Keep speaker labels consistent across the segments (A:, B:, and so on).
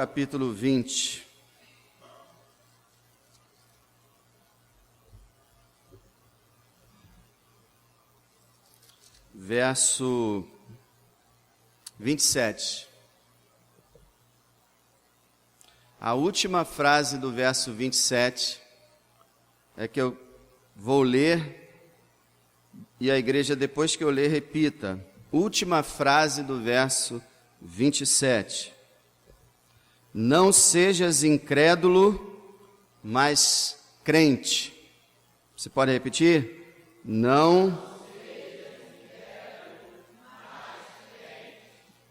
A: capítulo 20. Verso 27. A última frase do verso 27 é que eu vou ler e a igreja, depois que eu ler, repita. Última frase do verso 27. Não sejas incrédulo, mas crente. Você pode repetir? Não.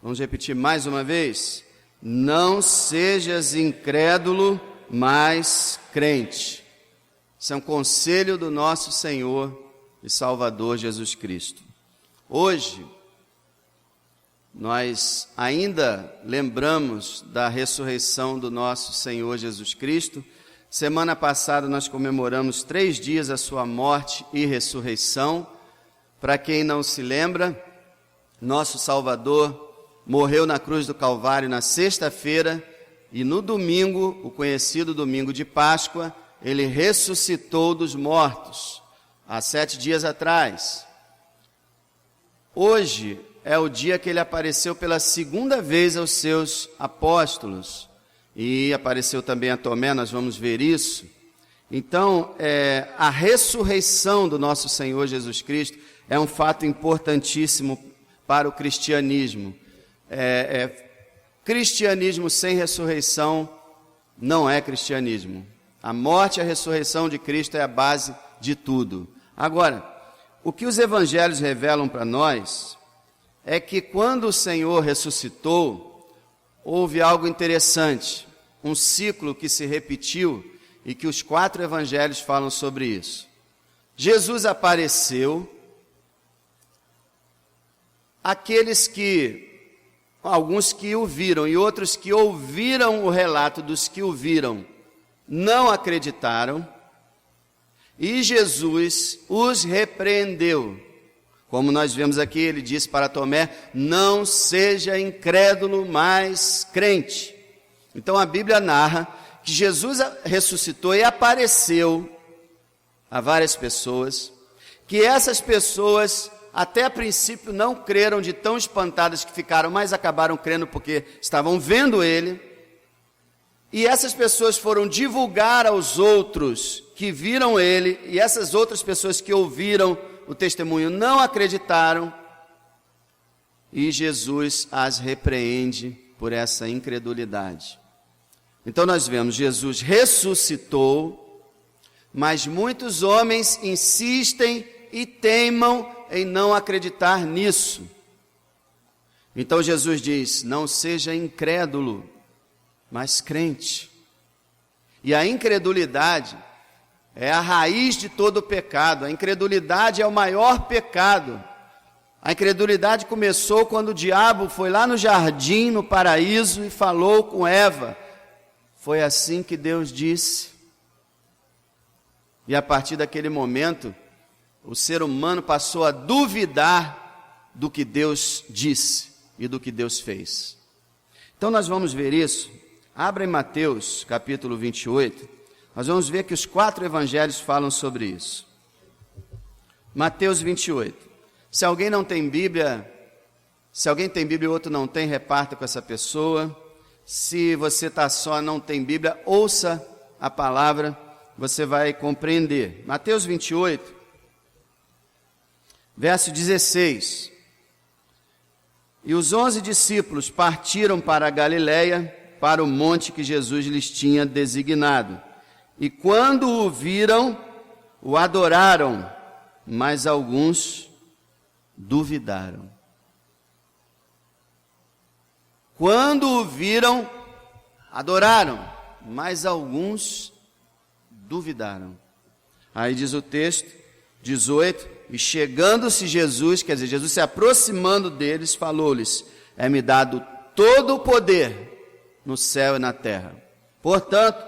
A: Vamos repetir mais uma vez? Não sejas incrédulo, mas crente. Isso é um conselho do nosso Senhor e Salvador Jesus Cristo. Hoje, nós ainda lembramos da ressurreição do nosso Senhor Jesus Cristo. Semana passada nós comemoramos 3 dias a sua morte e ressurreição. Para quem não se lembra, nosso Salvador morreu na cruz do Calvário na sexta-feira e no domingo, o conhecido domingo de Páscoa, ele ressuscitou dos mortos, há 7 dias atrás. Hoje é o dia que ele apareceu pela segunda vez aos seus apóstolos e apareceu também a Tomé, nós vamos ver isso. Então, a ressurreição do nosso Senhor Jesus Cristo é um fato importantíssimo para o cristianismo. Cristianismo sem ressurreição não é cristianismo. A morte e a ressurreição de Cristo é a base de tudo. Agora, o que os evangelhos revelam para nós é que quando o Senhor ressuscitou, houve algo interessante, um ciclo que se repetiu e que os 4 evangelhos falam sobre isso. Jesus apareceu, alguns que o viram e outros que ouviram o relato dos que o viram, não acreditaram, e Jesus os repreendeu. Como nós vemos aqui, ele disse para Tomé, não seja incrédulo, mas crente. Então a Bíblia narra que Jesus ressuscitou e apareceu a várias pessoas, que essas pessoas até a princípio não creram, de tão espantadas que ficaram, mas acabaram crendo porque estavam vendo ele. E essas pessoas foram divulgar aos outros que viram ele, e essas outras pessoas que ouviram o testemunho não acreditaram, e Jesus as repreende por essa incredulidade. Então nós vemos, Jesus ressuscitou, mas muitos homens insistem e teimam em não acreditar nisso. Então Jesus diz, não seja incrédulo, mas crente. E a incredulidade é a raiz de todo o pecado. A incredulidade é o maior pecado. A incredulidade começou quando o diabo foi lá no jardim, no paraíso, e falou com Eva. Foi assim que Deus disse. E a partir daquele momento, o ser humano passou a duvidar do que Deus disse e do que Deus fez. Então nós vamos ver isso. Abra em Mateus, capítulo 28. Nós vamos ver que os 4 evangelhos falam sobre isso. Mateus 28. Se alguém não tem Bíblia, se alguém tem Bíblia e outro não tem, reparta com essa pessoa. Se você está só, não tem Bíblia, ouça a palavra, você vai compreender. Mateus 28, verso 16. E os 11 discípulos partiram para a Galiléia, para o monte que Jesus lhes tinha designado. E quando o viram, o adoraram, mas alguns duvidaram. Quando o viram, adoraram, mas alguns duvidaram. Aí diz o texto, 18, e chegando-se Jesus, quer dizer, Jesus se aproximando deles, falou-lhes, é-me dado todo o poder no céu e na terra. Portanto,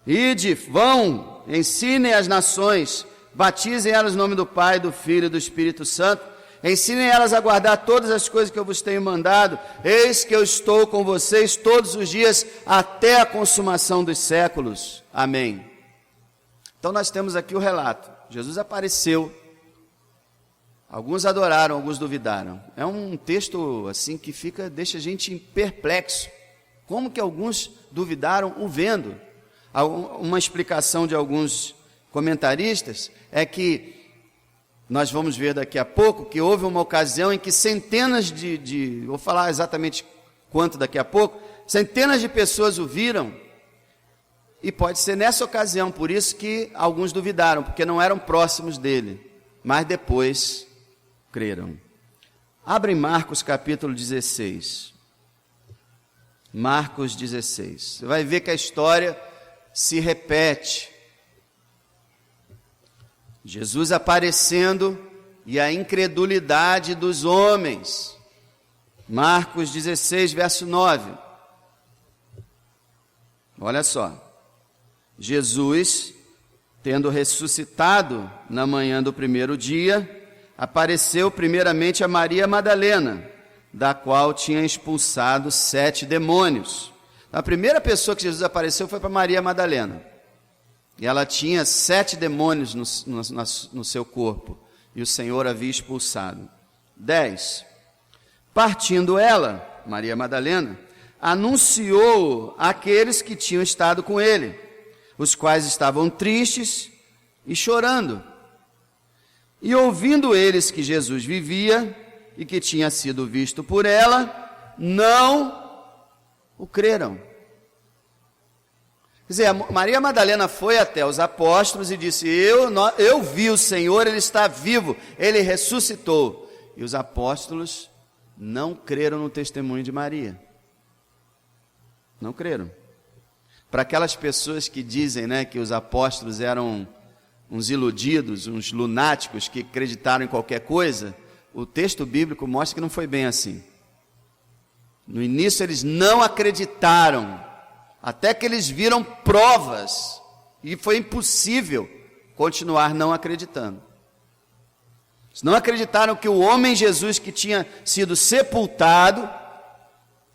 A: ide, vão, ensinem as nações, batizem elas no nome do Pai, do Filho e do Espírito Santo, Ensinem elas a guardar todas as coisas que eu vos tenho mandado. Eis que eu estou com vocês todos os dias até a consumação dos séculos. Amém. Então nós temos aqui o relato. Jesus apareceu. Alguns adoraram, alguns duvidaram. É um texto assim que deixa a gente perplexo. Como que alguns duvidaram o vendo? Uma explicação de alguns comentaristas é que nós vamos ver daqui a pouco que houve uma ocasião em que centenas vou falar exatamente quanto daqui a pouco, centenas de pessoas o viram, e pode ser nessa ocasião, por isso que alguns duvidaram, porque não eram próximos dele, mas depois creram. Abre Marcos capítulo 16. Marcos 16. Você vai ver que a história se repete. Jesus aparecendo e a incredulidade dos homens. Marcos 16, verso 9. Olha só. Jesus, tendo ressuscitado na manhã do primeiro dia, apareceu primeiramente a Maria Madalena, da qual tinha expulsado 7 demônios. A primeira pessoa que Jesus apareceu foi para Maria Madalena. E ela tinha 7 demônios no seu corpo, e o Senhor havia expulsado. 10. Partindo ela, Maria Madalena, anunciou àqueles que tinham estado com ele, os quais estavam tristes e chorando. E ouvindo eles que Jesus vivia e que tinha sido visto por ela, não o creram. Quer dizer, Maria Madalena foi até os apóstolos e disse, eu vi o Senhor, Ele está vivo, Ele ressuscitou. E os apóstolos não creram no testemunho de Maria. Não creram. Para aquelas pessoas que dizem, que os apóstolos eram uns iludidos, uns lunáticos que acreditaram em qualquer coisa, o texto bíblico mostra que não foi bem assim. No início eles não acreditaram, até que eles viram provas, e foi impossível continuar não acreditando. Eles não acreditaram que o homem Jesus que tinha sido sepultado,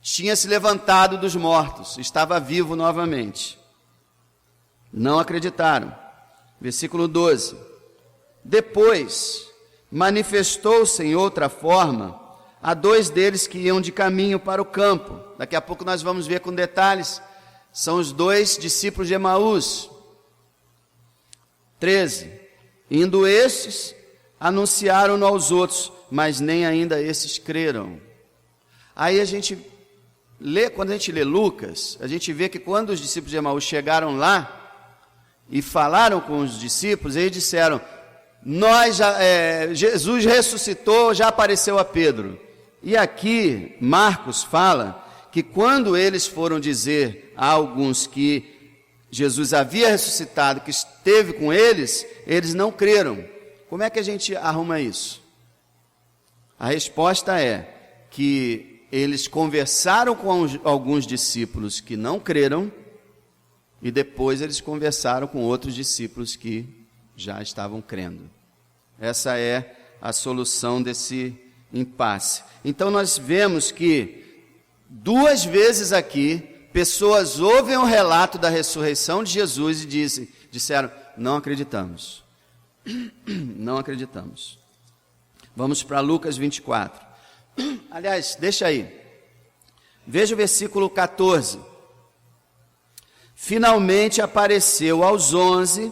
A: tinha se levantado dos mortos, estava vivo novamente. Não acreditaram. Versículo 12. Depois, manifestou-se em outra forma a 2 deles que iam de caminho para o campo. Daqui a pouco nós vamos ver com detalhes. São os 2 discípulos de Emaús. 13. Indo estes, anunciaram-no aos outros, mas nem ainda esses creram. Aí quando a gente lê Lucas, a gente vê que quando os discípulos de Emaús chegaram lá e falaram com os discípulos, eles disseram, Jesus ressuscitou, já apareceu a Pedro. E aqui Marcos fala que quando eles foram dizer a alguns que Jesus havia ressuscitado, que esteve com eles, eles não creram. Como é que a gente arruma isso? A resposta é que eles conversaram com alguns discípulos que não creram, e depois eles conversaram com outros discípulos que já estavam crendo. Essa é a solução desse impasse. Então nós vemos que 2 vezes aqui, pessoas ouvem o relato da ressurreição de Jesus e disseram, não acreditamos. Não acreditamos. Vamos para Lucas 24. Aliás, deixa aí. Veja o versículo 14. Finalmente apareceu aos 11,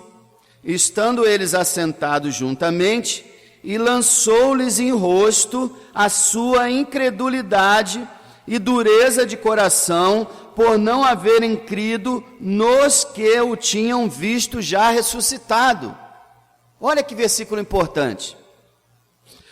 A: estando eles assentados juntamente, e lançou-lhes em rosto a sua incredulidade e dureza de coração, por não haverem crido nos que o tinham visto já ressuscitado. Olha que versículo importante.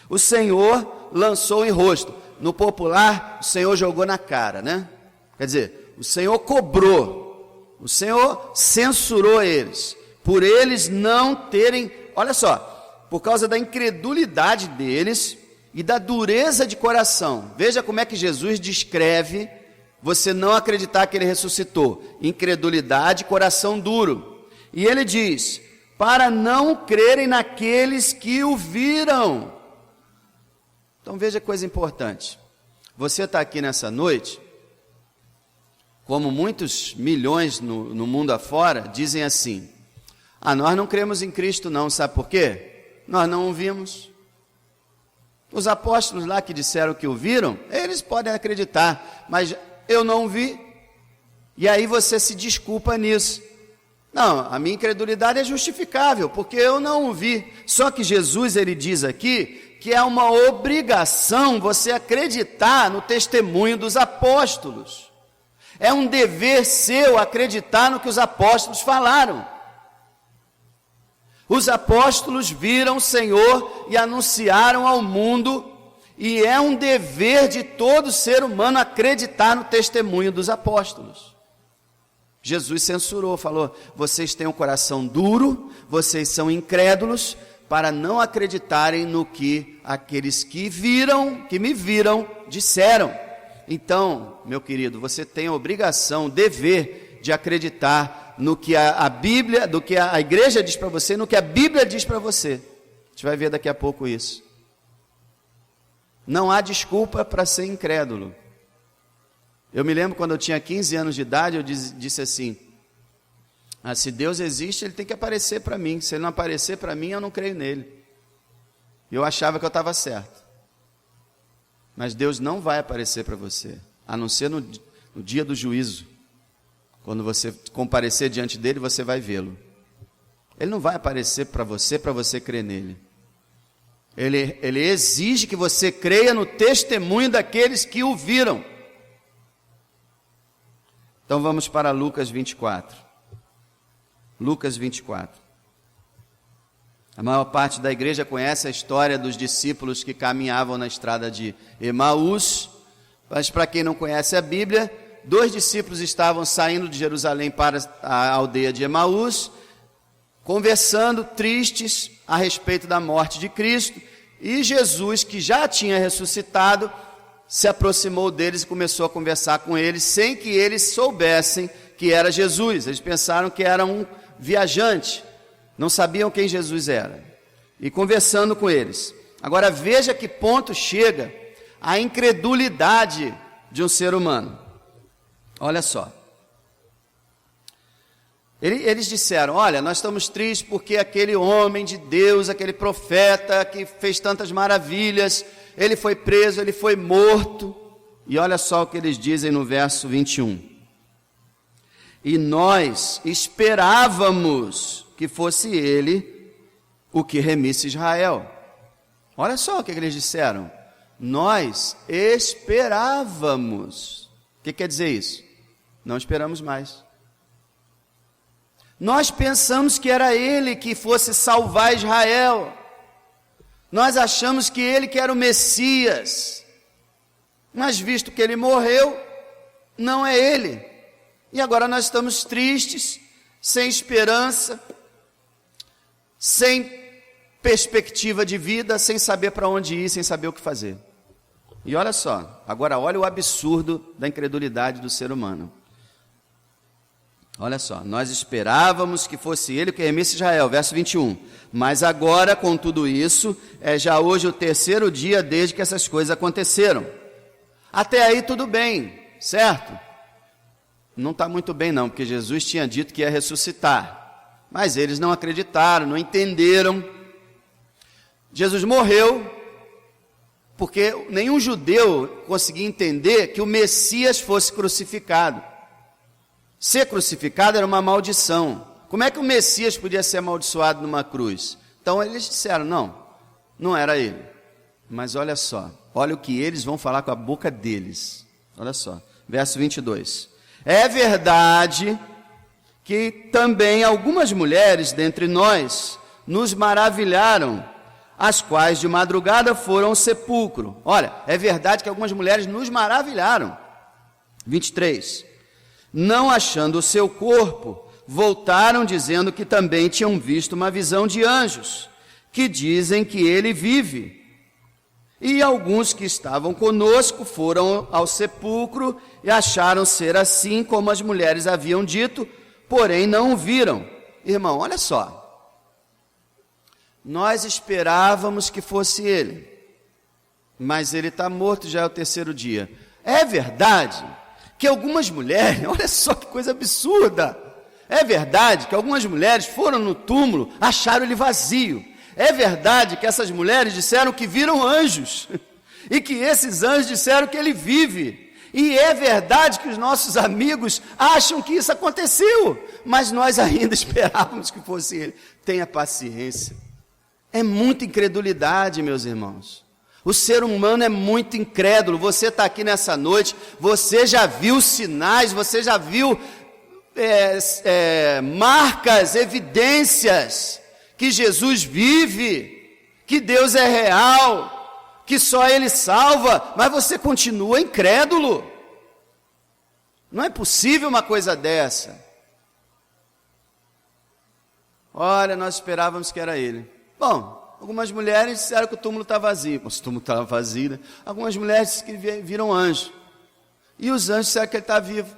A: O Senhor lançou em rosto. No popular, o Senhor jogou na cara, né? Quer dizer, o Senhor cobrou, o Senhor censurou eles, por eles não terem, olha só, por causa da incredulidade deles e da dureza de coração. Veja como é que Jesus descreve você não acreditar que ele ressuscitou. Incredulidade, coração duro. E ele diz, para não crerem naqueles que o viram Então veja que coisa importante. Você está aqui nessa noite, como muitos milhões no mundo afora, dizem assim: nós não cremos em Cristo não, sabe por quê? Nós não o vimos. Os apóstolos lá que disseram que o viram, eles podem acreditar, mas eu não vi. E aí você se desculpa nisso. Não, a minha incredulidade é justificável, porque eu não o vi. Só que Jesus, ele diz aqui que é uma obrigação você acreditar no testemunho dos apóstolos. É um dever seu acreditar no que os apóstolos falaram. Os apóstolos viram o Senhor e anunciaram ao mundo, e é um dever de todo ser humano acreditar no testemunho dos apóstolos. Jesus censurou, falou: vocês têm um coração duro, vocês são incrédulos, para não acreditarem no que aqueles que me viram, disseram. Então, meu querido, você tem a obrigação, o dever de acreditar no que a Bíblia, do que a igreja diz para você, no que a Bíblia diz para você. A gente vai ver daqui a pouco isso. Não há desculpa para ser incrédulo. Eu me lembro quando eu tinha 15 anos de idade, eu disse assim: se Deus existe, Ele tem que aparecer para mim. Se Ele não aparecer para mim, eu não creio nele. Eu achava que eu estava certo. Mas Deus não vai aparecer para você, a não ser no dia do juízo. Quando você comparecer diante dele, você vai vê-lo. Ele não vai aparecer para você crer nele. Ele exige que você creia no testemunho daqueles que o viram. Então vamos para Lucas 24. Lucas 24. A maior parte da igreja conhece a história dos discípulos que caminhavam na estrada de Emaús, mas para quem não conhece a Bíblia, 2 discípulos estavam saindo de Jerusalém para a aldeia de Emaús, conversando tristes a respeito da morte de Cristo, e Jesus, que já tinha ressuscitado, se aproximou deles e começou a conversar com eles, sem que eles soubessem que era Jesus. Eles pensaram que era um viajante, não sabiam quem Jesus era. E conversando com eles. Agora veja que ponto chega a incredulidade de um ser humano. Olha só. Eles disseram: olha, nós estamos tristes porque aquele homem de Deus, aquele profeta que fez tantas maravilhas, ele foi preso, ele foi morto. E olha só o que eles dizem no verso 21. E nós esperávamos que fosse ele o que remisse Israel. Olha só o que eles disseram. Nós esperávamos. O que quer dizer isso? Não esperamos mais. Nós pensamos que era ele que fosse salvar Israel. Nós achamos que ele que era o Messias. Mas visto que ele morreu, não é ele. E agora nós estamos tristes, sem esperança, sem perspectiva de vida, sem saber para onde ir, sem saber o que fazer. E olha só, agora olha o absurdo da incredulidade do ser humano. Olha só, nós esperávamos que fosse ele que remisse Israel, verso 21. Mas agora, com tudo isso, é já hoje o 3º dia desde que essas coisas aconteceram. Até aí tudo bem, certo? Não está muito bem não, porque Jesus tinha dito que ia ressuscitar. Mas eles não acreditaram, não entenderam. Jesus morreu, porque nenhum judeu conseguia entender que o Messias fosse crucificado. Ser crucificado era uma maldição. Como é que o Messias podia ser amaldiçoado numa cruz? Então eles disseram: não era ele. Mas olha só, olha o que eles vão falar com a boca deles. Olha só, verso 22. É verdade que também algumas mulheres dentre nós nos maravilharam, as quais de madrugada foram ao sepulcro. Olha, é verdade que algumas mulheres nos maravilharam. 23. Não achando o seu corpo, voltaram dizendo que também tinham visto uma visão de anjos, que dizem que ele vive. E alguns que estavam conosco foram ao sepulcro e acharam ser assim como as mulheres haviam dito, porém não o viram. Irmão, olha só. Nós esperávamos que fosse ele. mas ele está morto, já é o terceiro dia. É verdade que algumas mulheres, olha só que coisa absurda, é verdade que algumas mulheres foram no túmulo, acharam ele vazio. É verdade que essas mulheres disseram que viram anjos, e que esses anjos disseram que ele vive. E é verdade que os nossos amigos acham que isso aconteceu, mas nós ainda esperávamos que fosse ele. Tenha paciência. É muita incredulidade, meus irmãos. O ser humano é muito incrédulo. Você está aqui nessa noite, você já viu sinais, você já viu marcas, evidências que Jesus vive, que Deus é real, que só Ele salva, mas você continua incrédulo. Não é possível uma coisa dessa. Olha, nós esperávamos que era Ele. Bom, algumas mulheres disseram que o túmulo está vazio. Mas o túmulo estava vazio, né? Algumas mulheres disseram que viram anjo. E os anjos disseram que Ele está vivo.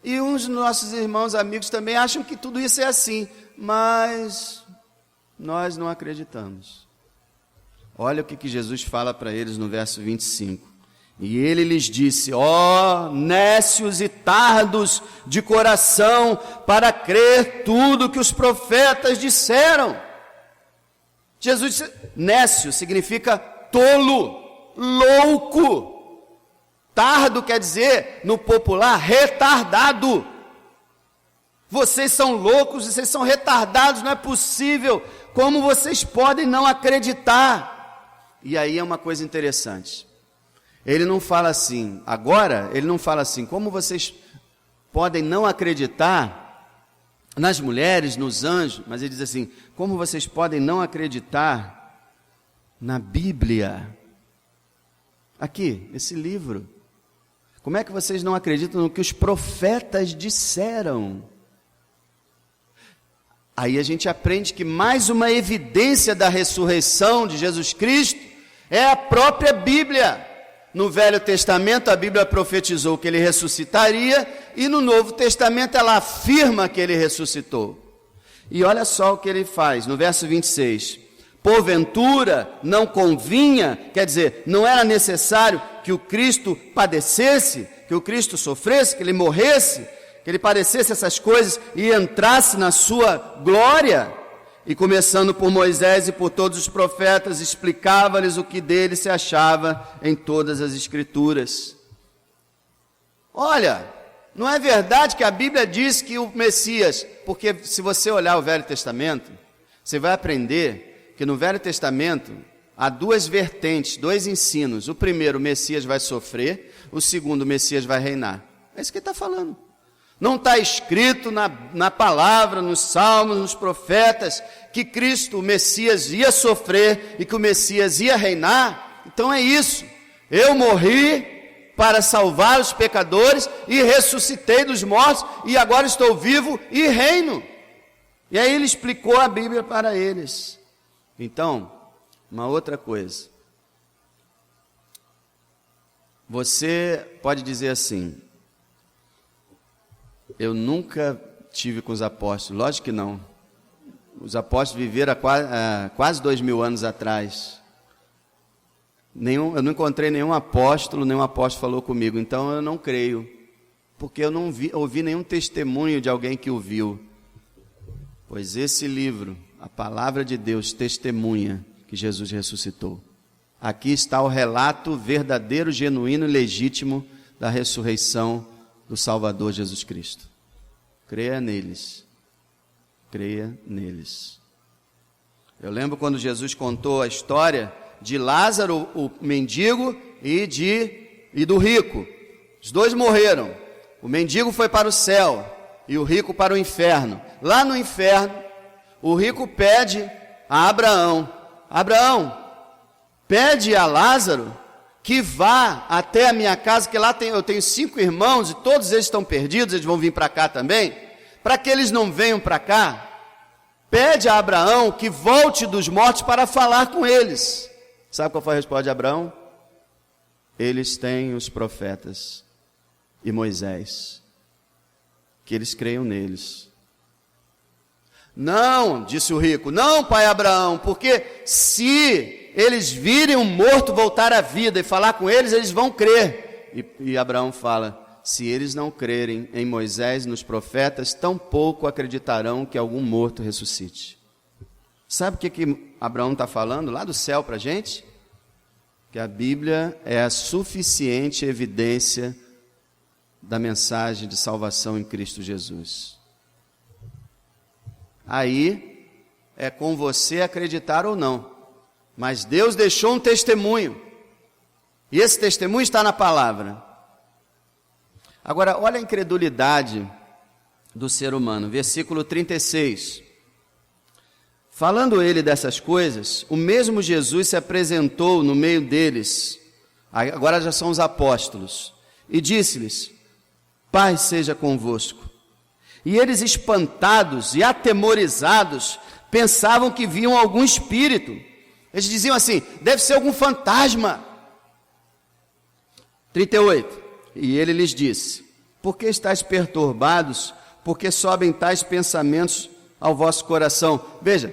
A: E uns dos nossos irmãos, amigos também acham que tudo isso é assim. Mas nós não acreditamos. Olha o que Jesus fala para eles no verso 25. E ele lhes disse: ó, nécios e tardos de coração, para crer tudo que os profetas disseram. Jesus disse, nécio significa tolo, louco. Tardo quer dizer, no popular, retardado. Vocês são loucos, vocês são retardados, não é possível. Como vocês podem não acreditar? E aí é uma coisa interessante. Ele não fala assim, agora, ele não fala assim, como vocês podem não acreditar nas mulheres, nos anjos, mas ele diz assim, como vocês podem não acreditar na Bíblia? Aqui, esse livro. Como é que vocês não acreditam no que os profetas disseram? Aí a gente aprende que mais uma evidência da ressurreição de Jesus Cristo é a própria Bíblia. No Velho Testamento a Bíblia profetizou que ele ressuscitaria, e no Novo Testamento ela afirma que ele ressuscitou. E olha só o que ele faz, no verso 26. Porventura não convinha, quer dizer, não era necessário que o Cristo padecesse, que o Cristo sofresse, que ele morresse, que ele padecesse essas coisas e entrasse na sua glória. E começando por Moisés e por todos os profetas, explicava-lhes o que dele se achava em todas as Escrituras. Olha, não é verdade que a Bíblia diz que o Messias, porque se você olhar o Velho Testamento, você vai aprender que no Velho Testamento há duas vertentes, dois ensinos. O primeiro, o Messias vai sofrer, o segundo, o Messias vai reinar. É isso que ele está falando. Não está escrito na palavra, nos salmos, nos profetas, que Cristo, o Messias, ia sofrer e que o Messias ia reinar? Então é isso. Eu morri para salvar os pecadores e ressuscitei dos mortos e agora estou vivo e reino. E aí ele explicou a Bíblia para eles. Então, uma outra coisa. Você pode dizer assim, eu nunca tive com os apóstolos. Lógico que não. Os apóstolos viveram há quase 2000 anos atrás. Eu não encontrei nenhum apóstolo falou comigo, então eu não creio, porque eu não ouvi nenhum testemunho de alguém que o viu. Pois esse livro, a palavra de Deus, testemunha que Jesus ressuscitou. Aqui está o relato verdadeiro, genuíno e legítimo da ressurreição do Salvador Jesus Cristo. Creia neles. Creia neles. Eu lembro quando Jesus contou a história de Lázaro, o mendigo, e do rico. Os dois morreram. O mendigo foi para o céu e o rico para o inferno. Lá no inferno, o rico pede a Abraão, pede a Lázaro que vá até a minha casa, que lá eu tenho 5 irmãos e todos eles estão perdidos, eles vão vir para cá também, para que eles não venham para cá. Pede a Abraão que volte dos mortos para falar com eles. Sabe qual foi a resposta de Abraão? Eles têm os profetas e Moisés, que eles creiam neles. Não, disse o rico, não, pai Abraão, porque se eles virem um morto voltar à vida e falar com eles, eles vão crer. E Abraão fala, se eles não crerem em Moisés e nos profetas, tampouco acreditarão que algum morto ressuscite. Sabe o que Abraão está falando lá do céu para a gente? Que a Bíblia é a suficiente evidência da mensagem de salvação em Cristo Jesus. Aí é com você acreditar ou não, mas Deus deixou um testemunho, e esse testemunho está na palavra. Agora, olha a incredulidade do ser humano, versículo 36. Falando ele dessas coisas, o mesmo Jesus se apresentou no meio deles, agora já são os apóstolos, e disse-lhes, paz seja convosco. E eles, espantados e atemorizados, pensavam que viam algum espírito. Eles diziam assim, deve ser algum fantasma. 38. E ele lhes disse, por que estáis perturbados? Porque sobem tais pensamentos ao vosso coração? Veja,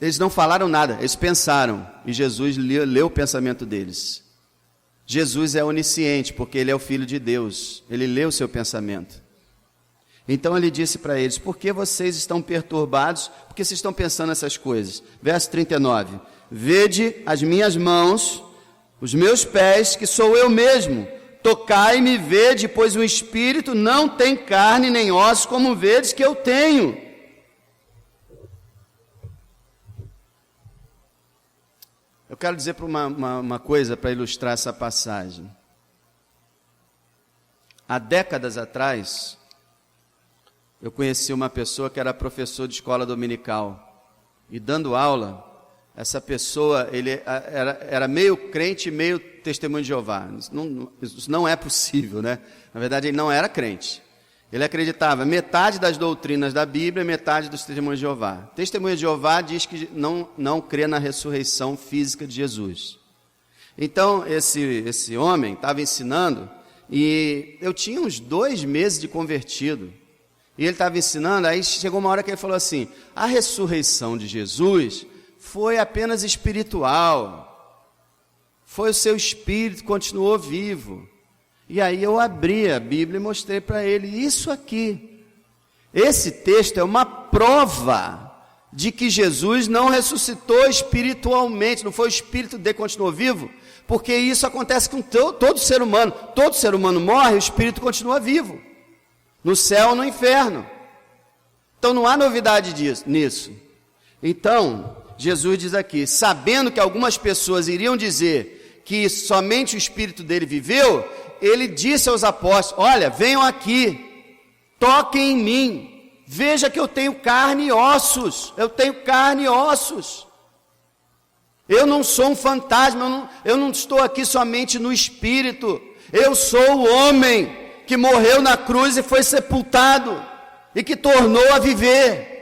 A: eles não falaram nada, eles pensaram, e Jesus leu o pensamento deles. Jesus é onisciente, porque ele é o Filho de Deus, ele leu o seu pensamento. Então ele disse para eles, por que vocês estão perturbados? Por que vocês estão pensando essas coisas? Verso 39, vede as minhas mãos, os meus pés, que sou eu mesmo. Tocai-me e vede, pois o espírito não tem carne nem ossos, como vedes que eu tenho. Eu quero dizer uma coisa para ilustrar essa passagem. Há décadas atrás, eu conheci uma pessoa que era professor de escola dominical. E dando aula, essa pessoa ele era meio crente e meio testemunho de Jeová. Isso não é possível, né? Na verdade, ele não era crente. Ele acreditava metade das doutrinas da Bíblia e metade dos testemunhos de Jeová. Testemunho de Jeová diz que não crê na ressurreição física de Jesus. Então, esse homem estava ensinando, e eu tinha uns 2 meses de convertido. E ele estava ensinando, aí chegou uma hora que ele falou assim, a ressurreição de Jesus foi apenas espiritual. Foi o seu espírito que continuou vivo. E aí eu abri a Bíblia e mostrei para ele isso aqui. Esse texto é uma prova de que Jesus não ressuscitou espiritualmente, não foi o espírito dele que continuou vivo, porque isso acontece com todo ser humano. Todo ser humano morre, o espírito continua vivo. No céu ou no inferno. Então não há novidade nisso. Então, Jesus diz aqui, sabendo que algumas pessoas iriam dizer que somente o espírito dele viveu, ele disse aos apóstolos, olha, venham aqui, toquem em mim, veja que eu tenho carne e ossos, eu não sou um fantasma, eu não estou aqui somente no espírito, eu sou o homem que morreu na cruz e foi sepultado, e que tornou a viver.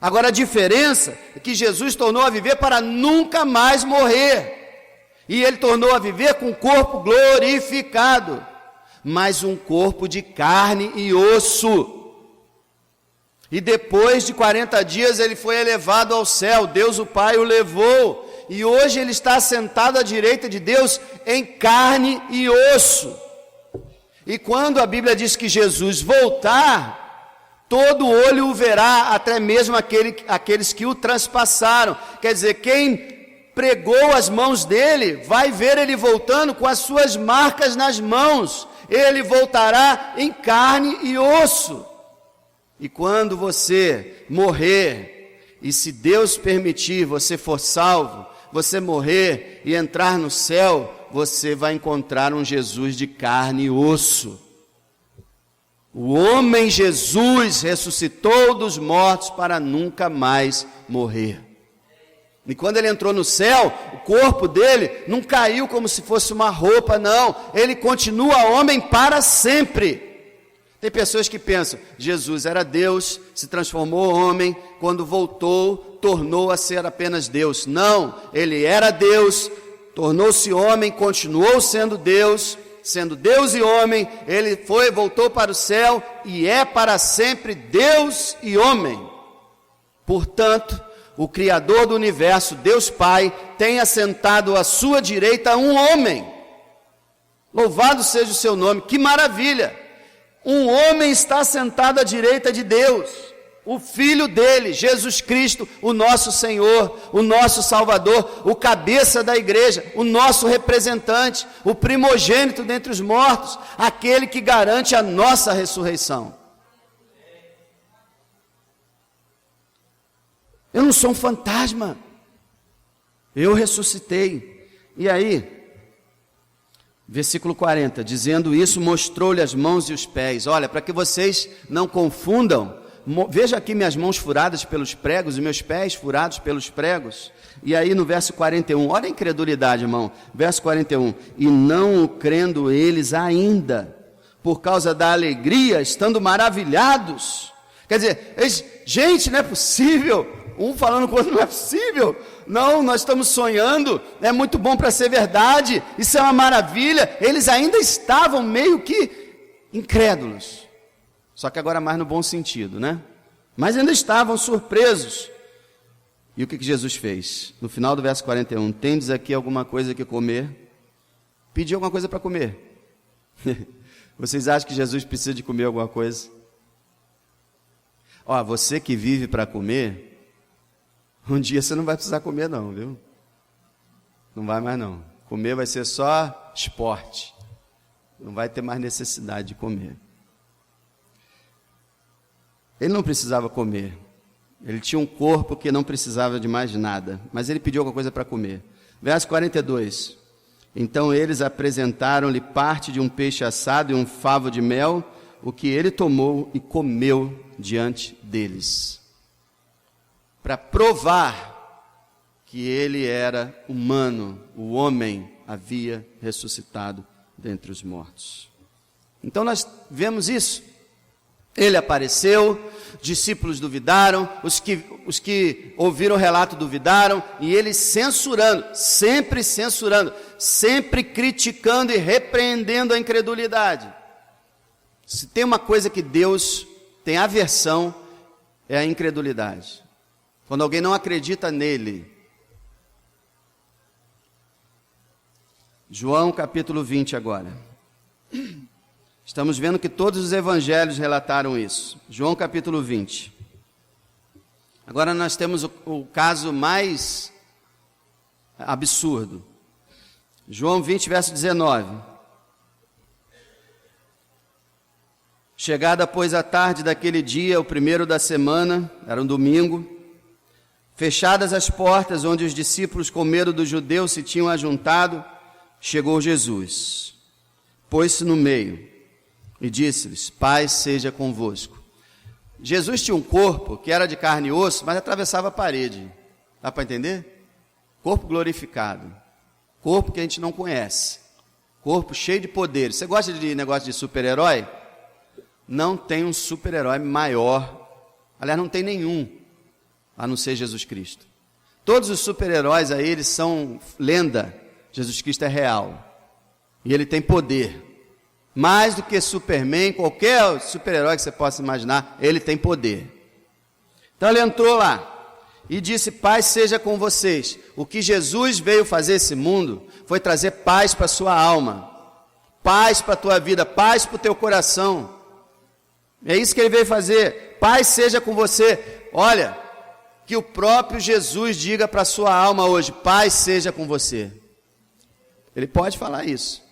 A: Agora a diferença é que Jesus tornou a viver para nunca mais morrer, e ele tornou a viver com um corpo glorificado, mas um corpo de carne e osso. E depois de 40 dias ele foi elevado ao céu, Deus o Pai o levou, e hoje ele está sentado à direita de Deus em carne e osso. E quando a Bíblia diz que Jesus voltar, todo olho o verá, até mesmo aqueles que o transpassaram. Quer dizer, quem pregou as mãos dele, vai ver ele voltando com as suas marcas nas mãos. Ele voltará em carne e osso. E quando você morrer, e se Deus permitir, você for salvo, você morrer e entrar no céu, você vai encontrar um Jesus de carne e osso. O homem Jesus ressuscitou dos mortos para nunca mais morrer. E quando ele entrou no céu, o corpo dele não caiu como se fosse uma roupa, não. Ele continua homem para sempre. Tem pessoas que pensam, Jesus era Deus, se transformou homem, quando voltou, tornou a ser apenas Deus. Não, ele era Deus, tornou-se homem, continuou sendo Deus e homem, ele voltou para o céu e é para sempre Deus e homem. Portanto, o Criador do universo, Deus Pai, tem assentado à sua direita um homem. Louvado seja o seu nome, que maravilha! Um homem está sentado à direita de Deus, o Filho dele, Jesus Cristo, o nosso Senhor, o nosso Salvador, o cabeça da igreja, o nosso representante, o primogênito dentre os mortos, aquele que garante a nossa ressurreição. Eu não sou um fantasma, eu ressuscitei. E aí, versículo 40, dizendo isso, mostrou-lhe as mãos e os pés. Olha, para que vocês não confundam, veja aqui minhas mãos furadas pelos pregos e meus pés furados pelos pregos. E aí no verso 41, olha a incredulidade, irmão, verso 41, e não o crendo eles ainda, por causa da alegria, estando maravilhados. Quer dizer, gente, não é possível. Um falando com o outro, não é possível. Não, nós estamos sonhando, é muito bom para ser verdade, isso é uma maravilha. Eles ainda estavam meio que incrédulos, só que agora mais no bom sentido, né? Mas ainda estavam surpresos. E o que Jesus fez? No final do verso 41, tendes aqui alguma coisa que comer? Pediu alguma coisa para comer. Vocês acham que Jesus precisa de comer alguma coisa? Ó, você que vive para comer, um dia você não vai precisar comer não, viu? Não vai mais não. Comer vai ser só esporte. Não vai ter mais necessidade de comer. Ele não precisava comer. Ele tinha um corpo que não precisava de mais nada. Mas ele pediu alguma coisa para comer. Verso 42. Então eles apresentaram-lhe parte de um peixe assado e um favo de mel, o que ele tomou e comeu diante deles, para provar que ele era humano, o homem havia ressuscitado dentre os mortos. Então nós vemos isso. Ele apareceu, discípulos duvidaram, os que ouviram o relato duvidaram, e ele censurando, sempre criticando e repreendendo a incredulidade. Se tem uma coisa que Deus tem aversão, é a incredulidade. Quando alguém não acredita nele. João capítulo 20 agora. Estamos vendo que todos os evangelhos relataram isso. João capítulo 20. Agora nós temos o caso mais absurdo. João 20, verso 19. Chegada, pois, a tarde daquele dia, o primeiro da semana, era um domingo, fechadas as portas onde os discípulos, com medo dos judeus, se tinham ajuntado, chegou Jesus. Pôs-se no meio e disse-lhes, paz seja convosco. Jesus tinha um corpo que era de carne e osso, mas atravessava a parede. Dá para entender? Corpo glorificado. Corpo que a gente não conhece. Corpo cheio de poderes. Você gosta de negócio de super-herói? Não tem um super-herói maior. Aliás, não tem nenhum, a não ser Jesus Cristo. Todos os super-heróis aí, eles são lenda. Jesus Cristo é real. E ele tem poder. Mais do que Superman, qualquer super-herói que você possa imaginar, ele tem poder. Então ele entrou lá e disse, paz seja com vocês. O que Jesus veio fazer esse mundo foi trazer paz para a sua alma, paz para a tua vida, paz para o teu coração. É isso que ele veio fazer. Paz seja com você. Olha, que o próprio Jesus diga para a sua alma hoje, paz seja com você. Ele pode falar isso,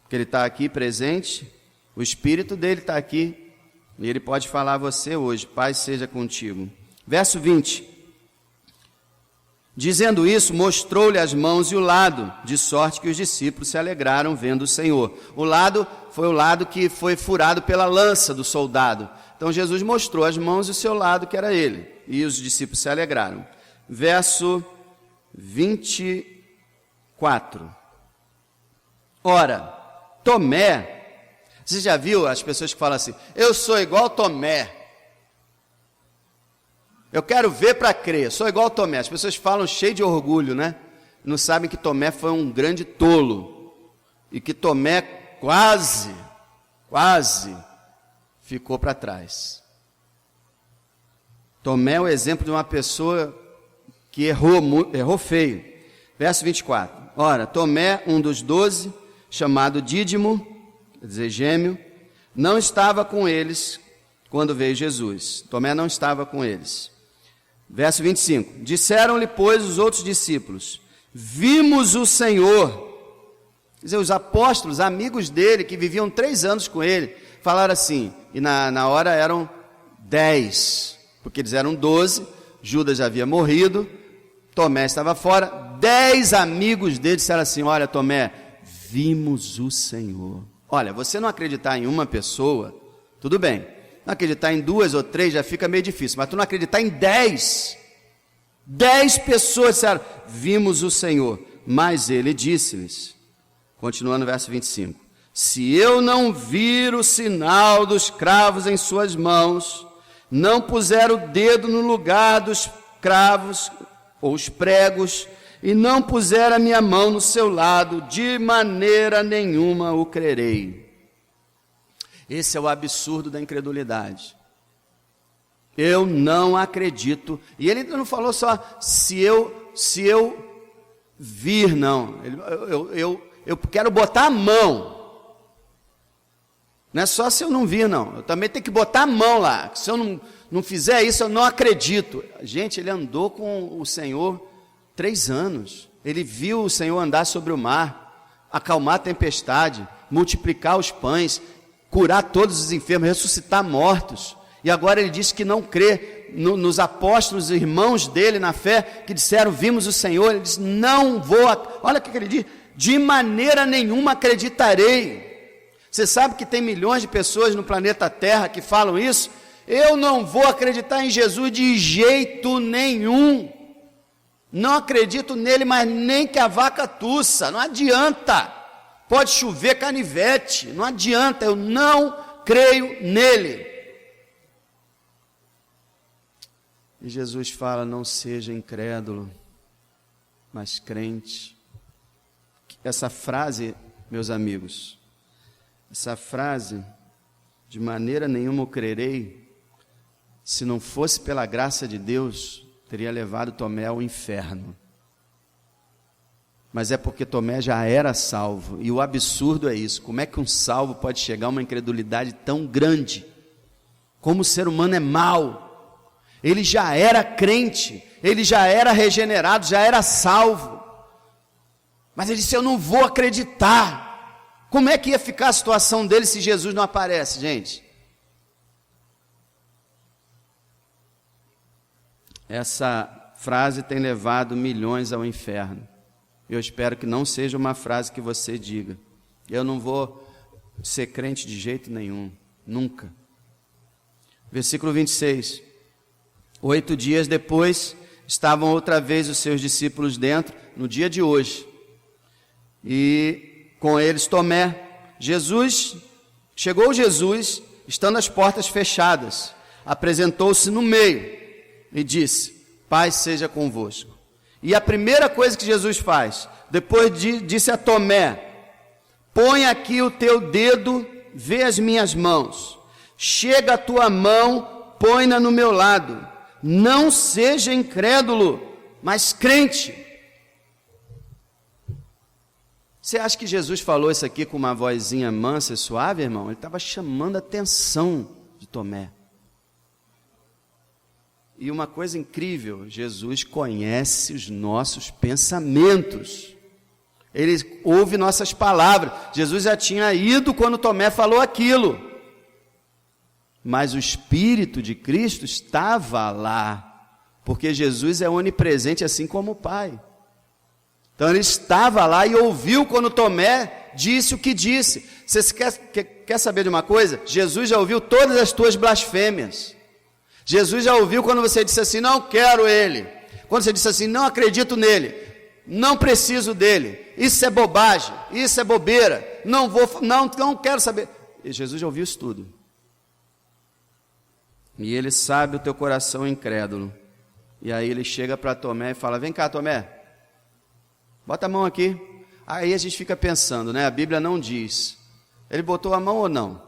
A: porque ele está aqui presente, o Espírito dele está aqui, e ele pode falar a você hoje, paz seja contigo. Verso 20. Dizendo isso, mostrou-lhe as mãos e o lado, de sorte que os discípulos se alegraram vendo o Senhor. O lado foi o lado que foi furado pela lança do soldado. Então Jesus mostrou as mãos e o seu lado, que era ele, e os discípulos se alegraram. Verso 24. Ora, Tomé, você já viu as pessoas que falam assim, eu sou igual Tomé, eu quero ver para crer, sou igual Tomé. As pessoas falam cheio de orgulho, né? Não sabem que Tomé foi um grande tolo, e que Tomé quase ficou para trás. Tomé é o exemplo de uma pessoa que errou feio. Verso 24. Ora, Tomé, um dos 12, chamado Dídimo, quer dizer, gêmeo, não estava com eles quando veio Jesus. Tomé não estava com eles. Verso 25. Disseram-lhe, pois, os outros discípulos: vimos o Senhor. Quer dizer, os apóstolos, amigos dele, que viviam 3 anos com ele, falaram assim, e na hora eram 10, porque eles eram 12, Judas já havia morrido, Tomé estava fora, 10 amigos dele disseram assim: olha, Tomé, vimos o Senhor. Olha, você não acreditar em uma pessoa, tudo bem, não acreditar em 2 ou 3 já fica meio difícil, mas tu não acreditar em 10 pessoas disseram, vimos o Senhor. Mas ele disse-lhes, continuando no verso 25, se eu não vir o sinal dos cravos em suas mãos, não puser o dedo no lugar dos cravos ou os pregos, e não puser a minha mão no seu lado, de maneira nenhuma o crerei. Esse é o absurdo da incredulidade. Eu não acredito. E ele não falou só se eu vir, não. Eu quero botar a mão. Não é só se eu não vir, não. Eu também tenho que botar a mão lá. Se eu não fizer isso, eu não acredito. Gente, ele andou com o Senhor 3 anos. Ele viu o Senhor andar sobre o mar, acalmar a tempestade, multiplicar os pães, curar todos os enfermos, ressuscitar mortos. E agora ele diz que não crê nos apóstolos, irmãos dele na fé, que disseram, vimos o Senhor. Ele diz, não vou, olha o que ele diz, de maneira nenhuma acreditarei. Você sabe que tem milhões de pessoas no planeta Terra que falam isso? Eu não vou acreditar em Jesus de jeito nenhum. Não acredito nele, mas nem que a vaca tussa, não adianta. Pode chover canivete, não adianta, eu não creio nele. E Jesus fala, não seja incrédulo, mas crente. Essa frase, meus amigos, essa frase, de maneira nenhuma eu crerei, se não fosse pela graça de Deus, teria levado Tomé ao inferno. Mas é porque Tomé já era salvo, e o absurdo é isso, como é que um salvo pode chegar a uma incredulidade tão grande? Como o ser humano é mau. Ele já era crente, ele já era regenerado, já era salvo. Mas ele disse, eu não vou acreditar. Como é que ia ficar a situação dele se Jesus não aparece, gente? Essa frase tem levado milhões ao inferno. Eu espero que não seja uma frase que você diga. Eu não vou ser crente de jeito nenhum, nunca. Versículo 26. 8 dias depois, estavam outra vez os seus discípulos dentro, no dia de hoje. E com eles Tomé. Chegou Jesus, estando as portas fechadas, apresentou-se no meio e disse, paz seja convosco. E a primeira coisa que Jesus faz, depois disse a Tomé, põe aqui o teu dedo, vê as minhas mãos, chega a tua mão, põe-na no meu lado, não seja incrédulo, mas crente. Você acha que Jesus falou isso aqui com uma vozinha mansa e suave, irmão? Ele estava chamando a atenção de Tomé. E uma coisa incrível, Jesus conhece os nossos pensamentos. Ele ouve nossas palavras. Jesus já tinha ido quando Tomé falou aquilo. Mas o Espírito de Cristo estava lá. Porque Jesus é onipresente assim como o Pai. Então ele estava lá e ouviu quando Tomé disse o que disse. Você quer saber de uma coisa? Jesus já ouviu todas as tuas blasfêmias. Jesus já ouviu quando você disse assim, não quero ele. Quando você disse assim, não acredito nele. Não preciso dele. Isso é bobagem. Isso é bobeira. Não quero saber. E Jesus já ouviu isso tudo. E ele sabe o teu coração incrédulo. E aí ele chega para Tomé e fala, vem cá, Tomé. Bota a mão aqui. Aí a gente fica pensando, né? A Bíblia não diz. Ele botou a mão ou não?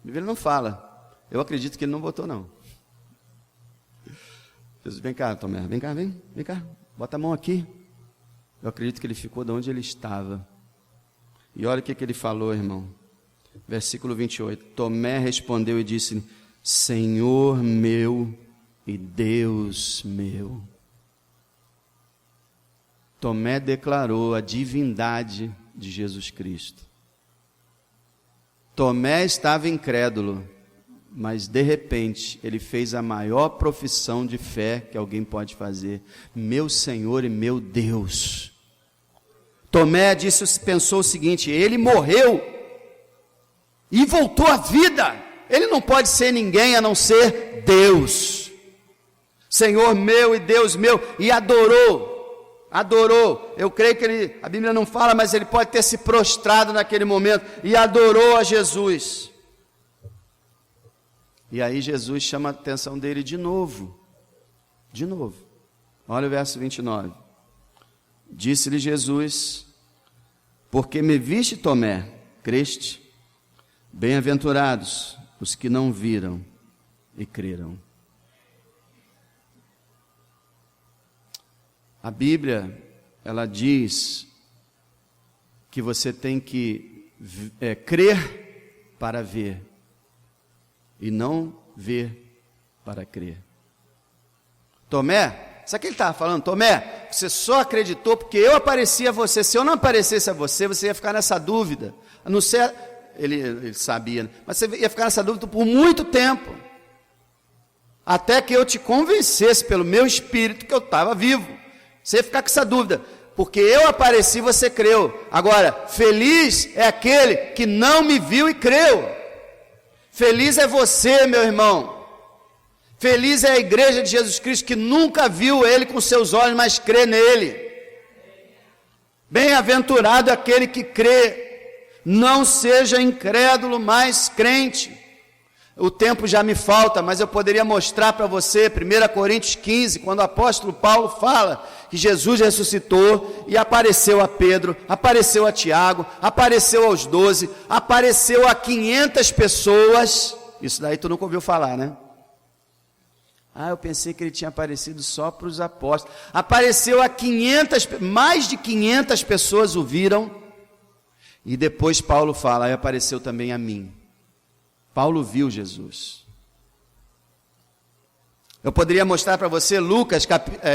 A: A Bíblia não fala. Eu acredito que ele não botou, não. Jesus, vem cá, Tomé, vem cá, vem cá, bota a mão aqui. Eu acredito que ele ficou de onde ele estava. E olha o que ele falou, irmão. Versículo 28. Tomé respondeu e disse: Senhor meu e Deus meu. Tomé declarou a divindade de Jesus Cristo. Tomé estava incrédulo, mas de repente ele fez a maior profissão de fé que alguém pode fazer: meu Senhor e meu Deus. Tomé pensou o seguinte: ele morreu e voltou à vida, ele não pode ser ninguém a não ser Deus, Senhor meu e Deus meu, e adorou, eu creio que a Bíblia não fala, mas ele pode ter se prostrado naquele momento, e adorou a Jesus. E aí Jesus chama a atenção dele de novo, olha o verso 29, disse-lhe Jesus: porque me viste, Tomé, creste? Bem-aventurados os que não viram e creram. A Bíblia, ela diz que você tem que crer para ver, e não ver para crer. Tomé, sabe o que ele estava falando? Tomé, você só acreditou porque eu apareci a você. Se eu não aparecesse a você, você ia ficar nessa dúvida. A não ser, ele sabia, né? Mas você ia ficar nessa dúvida por muito tempo, até que eu te convencesse pelo meu espírito que eu estava vivo. Você ia ficar com essa dúvida, porque eu apareci, você creu. Agora, feliz é aquele que não me viu e creu. Feliz é você, meu irmão. Feliz é a igreja de Jesus Cristo que nunca viu ele com seus olhos, mas crê nele. Bem-aventurado aquele que crê, não seja incrédulo, mas crente. O tempo já me falta, mas eu poderia mostrar para você, 1 Coríntios 15, quando o apóstolo Paulo fala que Jesus ressuscitou e apareceu a Pedro, apareceu a Tiago, apareceu aos 12, apareceu a 500 pessoas. Isso daí tu nunca ouviu falar, né? Eu pensei que ele tinha aparecido só para os apóstolos. Apareceu a 500, mais de 500 pessoas o viram. E depois Paulo fala, aí apareceu também a mim. Paulo viu Jesus. Eu poderia mostrar para você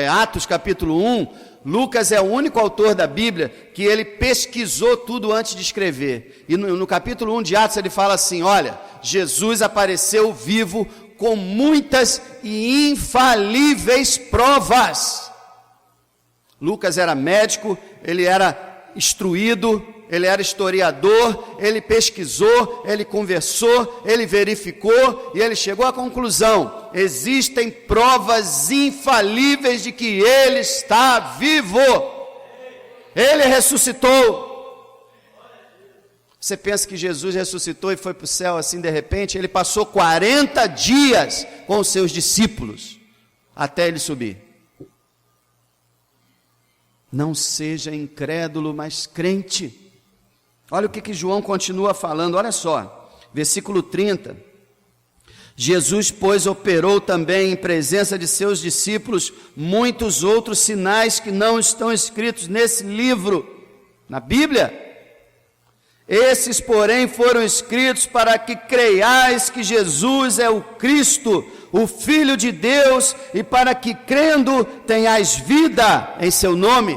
A: Atos capítulo 1. Lucas é o único autor da Bíblia que ele pesquisou tudo antes de escrever. E no capítulo 1 de Atos ele fala assim: olha, Jesus apareceu vivo com muitas e infalíveis provas. Lucas era médico, ele era instruído, ele era historiador, ele pesquisou, ele conversou, ele verificou e ele chegou à conclusão: existem provas infalíveis de que ele está vivo, ele ressuscitou. Você pensa que Jesus ressuscitou e foi para o céu assim de repente? Ele passou 40 dias com os seus discípulos até ele subir. Não seja incrédulo, mas crente. Olha o que João continua falando, olha só, versículo 30. Jesus, pois, operou também em presença de seus discípulos muitos outros sinais que não estão escritos nesse livro, na Bíblia. Esses, porém, foram escritos para que creiais que Jesus é o Cristo, o Filho de Deus, e para que, crendo, tenhais vida em seu nome.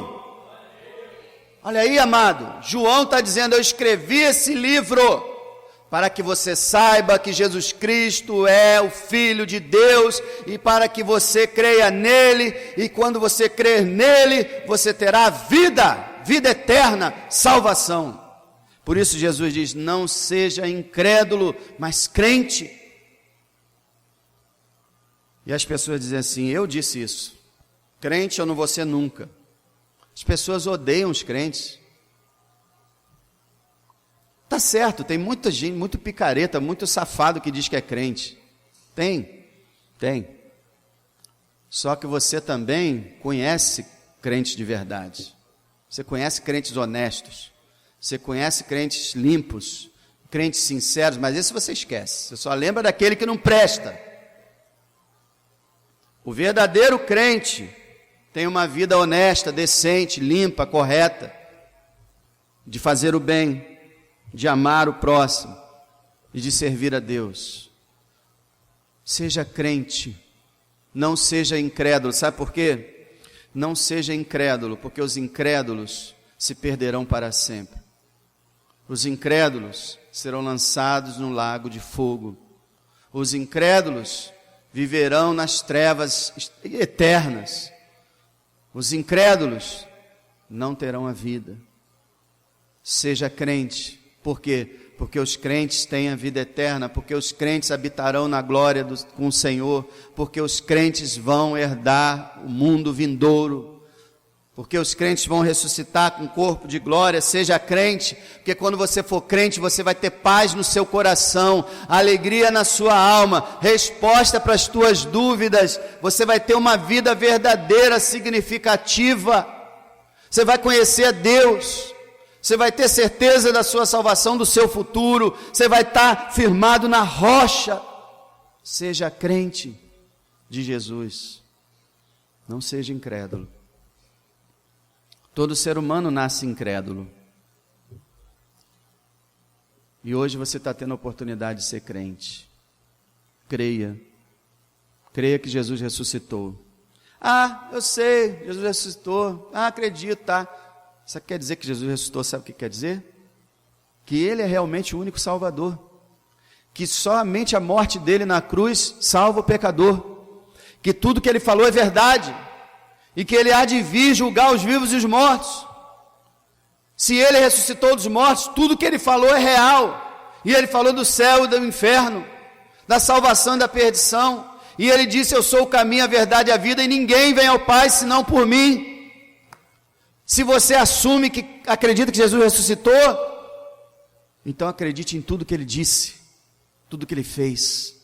A: Olha aí, amado, João está dizendo: eu escrevi esse livro para que você saiba que Jesus Cristo é o Filho de Deus, e para que você creia nele, e quando você crer nele, você terá vida eterna, salvação. Por isso Jesus diz: não seja incrédulo, mas crente. E as pessoas dizem assim: eu disse isso, crente eu não vou ser nunca. As pessoas odeiam os crentes. Tá certo, tem muita gente, muito picareta, muito safado que diz que é crente. Tem. Só que você também conhece crentes de verdade. Você conhece crentes honestos. Você conhece crentes limpos, crentes sinceros, mas esse você esquece. Você só lembra daquele que não presta. O verdadeiro crente tem uma vida honesta, decente, limpa, correta, de fazer o bem, de amar o próximo e de servir a Deus. Seja crente, não seja incrédulo. Sabe por quê? Não seja incrédulo, porque os incrédulos se perderão para sempre. Os incrédulos serão lançados no lago de fogo. Os incrédulos viverão nas trevas eternas. Os incrédulos não terão a vida. Seja crente. Por quê? Porque os crentes têm a vida eterna, porque os crentes habitarão na glória com o Senhor, porque os crentes vão herdar o mundo vindouro, porque os crentes vão ressuscitar com corpo de glória. Seja crente, porque quando você for crente, você vai ter paz no seu coração, alegria na sua alma, resposta para as tuas dúvidas, você vai ter uma vida verdadeira, significativa, você vai conhecer a Deus, você vai ter certeza da sua salvação, do seu futuro, você vai estar firmado na rocha. Seja crente de Jesus, não seja incrédulo. Todo ser humano nasce incrédulo. E hoje você está tendo a oportunidade de ser crente. Creia. Creia que Jesus ressuscitou. Ah, eu sei, Jesus ressuscitou. Ah, acredito, tá? Isso quer dizer que Jesus ressuscitou, sabe o que quer dizer? Que Ele é realmente o único Salvador. Que somente a morte dele na cruz salva o pecador. Que tudo que Ele falou é verdade. E que Ele há de vir julgar os vivos e os mortos. Se Ele ressuscitou dos mortos, tudo que Ele falou é real. E Ele falou do céu e do inferno, da salvação e da perdição. E Ele disse: eu sou o caminho, a verdade e a vida, e ninguém vem ao Pai senão por mim. Se você assume que acredita que Jesus ressuscitou, então acredite em tudo que Ele disse, tudo que Ele fez,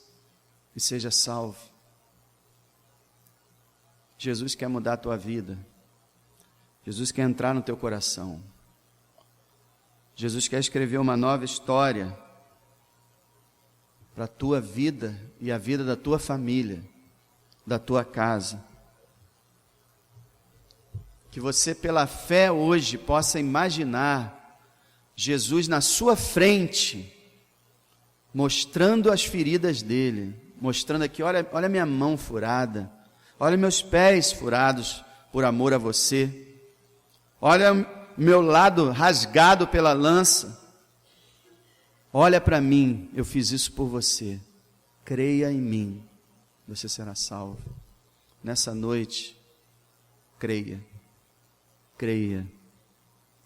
A: e seja salvo. Jesus quer mudar a tua vida. Jesus quer entrar no teu coração. Jesus quer escrever uma nova história para a tua vida e a vida da tua família, da tua casa. Que você, pela fé hoje, possa imaginar Jesus na sua frente, mostrando as feridas dele, mostrando aqui: olha minha mão furada, olha meus pés furados por amor a você, olha meu lado rasgado pela lança, olha para mim, eu fiz isso por você, creia em mim, você será salvo. Nessa noite, creia,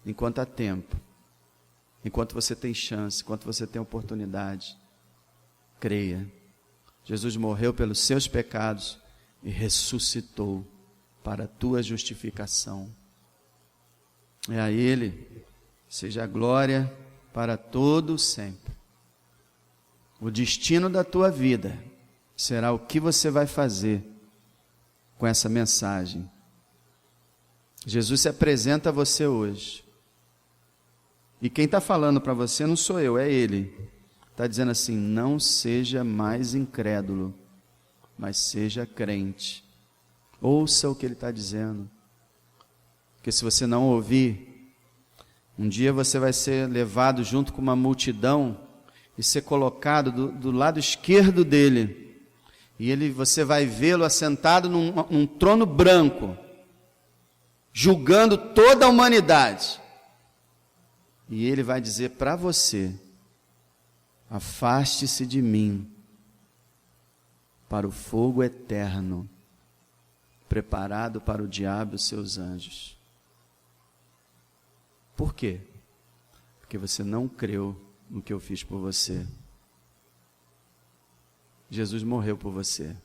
A: enquanto há tempo, enquanto você tem chance, enquanto você tem oportunidade, creia. Jesus morreu pelos seus pecados e ressuscitou para a tua justificação. É a Ele seja a glória para todo sempre. O destino da tua vida será o que você vai fazer com essa mensagem. Jesus se apresenta a você hoje. E quem está falando para você não sou eu, é Ele. Está dizendo assim: não seja mais incrédulo, mas seja crente. Ouça o que Ele está dizendo. Porque se você não ouvir, um dia você vai ser levado junto com uma multidão e ser colocado do lado esquerdo dele. E você vai vê-lo assentado num trono branco, julgando toda a humanidade. E Ele vai dizer para você: afaste-se de mim para o fogo eterno, preparado para o diabo e os seus anjos. Por quê? Porque você não creu no que eu fiz por você. Jesus morreu por você.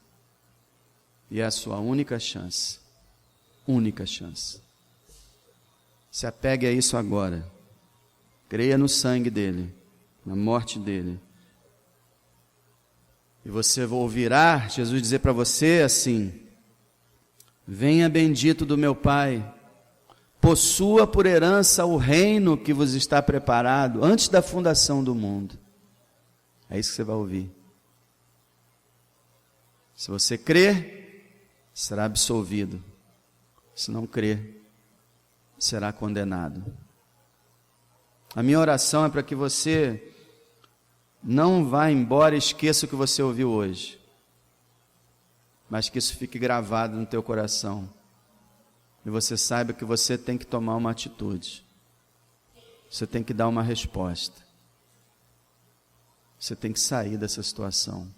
A: E é a sua única chance. Única chance. Se apegue a isso agora. Creia no sangue dele, na morte dele. E você ouvirá Jesus dizer para você assim: venha bendito do meu Pai, possua por herança o reino que vos está preparado antes da fundação do mundo. É isso que você vai ouvir. Se você crer, será absolvido. Se não crer, será condenado. A minha oração é para que você não vá embora e esqueça o que você ouviu hoje, mas que isso fique gravado no teu coração e você saiba que você tem que tomar uma atitude, você tem que dar uma resposta, você tem que sair dessa situação.